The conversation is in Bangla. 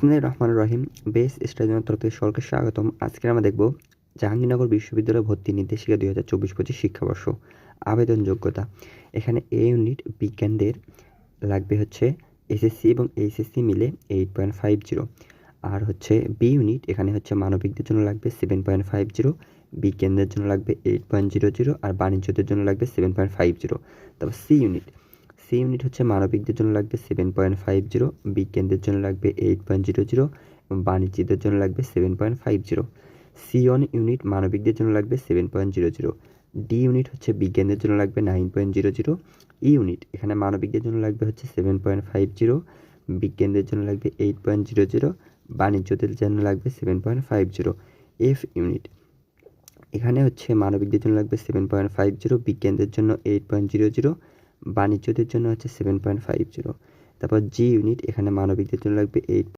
বিসমিল্লাহির রহমানির রহিম। বেস স্টাডির তরফ থেকে সকলকে স্বাগতম। আজকে আমরা দেখব জাহাঙ্গীরনগর বিশ্ববিদ্যালয় ভর্তি নির্দেশিকা 2024-25 শিক্ষাবর্ষ। আবেদন যোগ্যতা, এখানে এ ইউনিট বিজ্ঞানদের লাগবে হচ্ছে এসএসসি এবং এইচএসসি মিলে 8.50, আর হচ্ছে বি ইউনিট এখানে হচ্ছে মানবিকদের জন্য লাগবে 7.50, বিজ্ঞানদের জন্য লাগবে 8.00, আর বাণিজ্যদের জন্য লাগবে 7.50। তারপর সি ইউনিট হচ্ছে মানবিকদের জন্য লাগবে 7.50, বিজ্ঞানদের জন্য লাগবে 8.00 এবং বাণিজ্যদের জন্য লাগবে 7.50। C1 ইউনিট মানবিকদের জন্য লাগবে 7.00। ডি ইউনিট হচ্ছে বিজ্ঞানদের জন্য লাগবে 9.00। ই ইউনিট এখানে মানবিকদের জন্য লাগবে হচ্ছে 7.50, বিজ্ঞানদের জন্য লাগবে 8.00, বাণিজ্যদের জন্য লাগবে 7.50। এফ ইউনিট এখানে হচ্ছে মানবিকদের জন্য লাগবে 7.50, বিজ্ঞানদের জন্য 8.00, বাণিজ্যদের জন্য হচ্ছে 7.50। তারপর জি ইউনিট এখানে মানবিকদের জন্য লাগবে 8